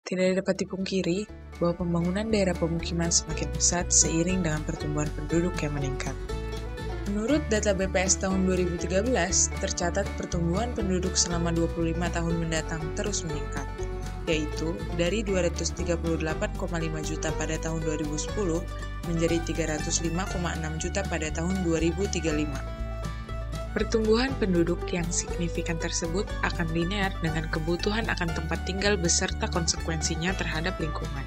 Tidak dapat dipungkiri bahwa pembangunan daerah pemukiman semakin pesat seiring dengan pertumbuhan penduduk yang meningkat. Menurut data BPS tahun 2013, tercatat pertumbuhan penduduk selama 25 tahun mendatang terus meningkat, yaitu dari 238,5 juta pada tahun 2010 menjadi 305,6 juta pada tahun 2035. Pertumbuhan penduduk yang signifikan tersebut akan linear dengan kebutuhan akan tempat tinggal beserta konsekuensinya terhadap lingkungan.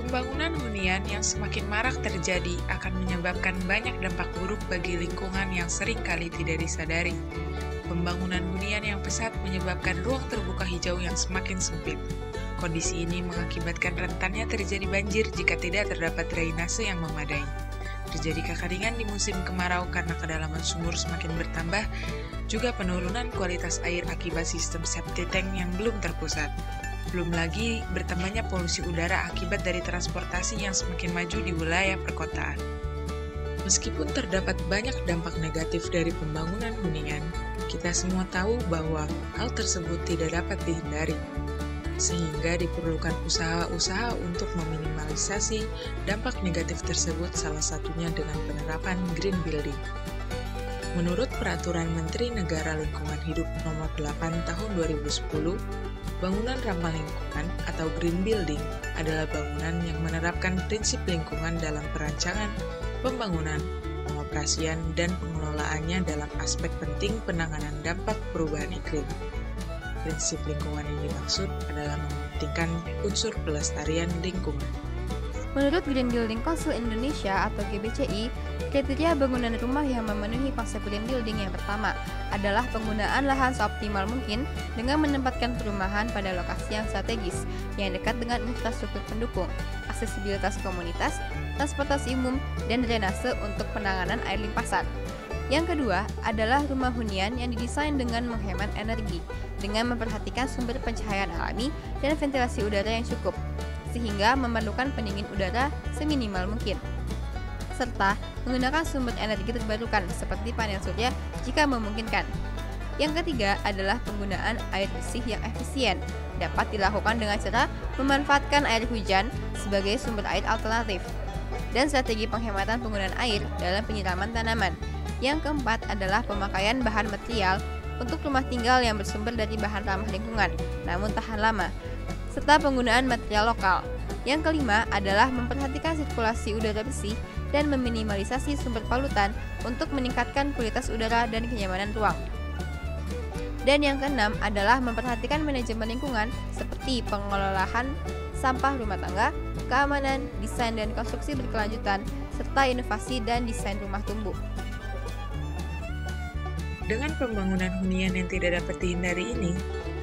Pembangunan hunian yang semakin marak terjadi akan menyebabkan banyak dampak buruk bagi lingkungan yang seringkali tidak disadari. Pembangunan hunian yang pesat menyebabkan ruang terbuka hijau yang semakin sempit. Kondisi ini mengakibatkan rentannya terjadi banjir jika tidak terdapat drainase yang memadai. Terjadi kekeringan di musim kemarau karena kedalaman sumur semakin bertambah, juga penurunan kualitas air akibat sistem septic tank yang belum terpusat. Belum lagi bertambahnya polusi udara akibat dari transportasi yang semakin maju di wilayah perkotaan. Meskipun terdapat banyak dampak negatif dari pembangunan hunian, kita semua tahu bahwa hal tersebut tidak dapat dihindari, sehingga diperlukan usaha-usaha untuk meminimalisasi dampak negatif tersebut, salah satunya dengan penerapan green building. Menurut Peraturan Menteri Negara Lingkungan Hidup Nomor 8 Tahun 2010, bangunan ramah lingkungan atau green building adalah bangunan yang menerapkan prinsip lingkungan dalam perancangan, pembangunan, pengoperasian, dan pengelolaannya dalam aspek penting penanganan dampak perubahan iklim. Prinsip lingkungan yang dimaksud adalah mementingkan unsur pelestarian lingkungan. Menurut Green Building Council Indonesia atau GBCI, kriteria bangunan rumah yang memenuhi konsep green building yang pertama adalah penggunaan lahan seoptimal mungkin dengan menempatkan perumahan pada lokasi yang strategis, yang dekat dengan infrastruktur pendukung, aksesibilitas komunitas, transportasi umum, dan drainase untuk penanganan air limpasan. Yang kedua adalah rumah hunian yang didesain dengan menghemat energi, dengan memperhatikan sumber pencahayaan alami dan ventilasi udara yang cukup, sehingga memerlukan pendingin udara seminimal mungkin, serta menggunakan sumber energi terbarukan seperti panel surya jika memungkinkan. Yang ketiga adalah penggunaan air bersih yang efisien, dapat dilakukan dengan cara memanfaatkan air hujan sebagai sumber air alternatif, dan strategi penghematan penggunaan air dalam penyiraman tanaman. Yang keempat adalah pemakaian bahan material untuk rumah tinggal yang bersumber dari bahan ramah lingkungan, namun tahan lama, serta penggunaan material lokal. Yang kelima adalah memperhatikan sirkulasi udara bersih dan meminimalisasi sumber polutan untuk meningkatkan kualitas udara dan kenyamanan ruang. Dan yang keenam adalah memperhatikan manajemen lingkungan seperti pengelolaan sampah rumah tangga, keamanan, desain dan konstruksi berkelanjutan, serta inovasi dan desain rumah tumbuh. Dengan pembangunan hunian yang tidak dapat dihindari ini,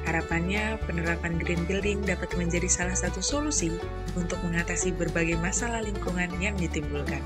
harapannya penerapan green building dapat menjadi salah satu solusi untuk mengatasi berbagai masalah lingkungan yang ditimbulkan.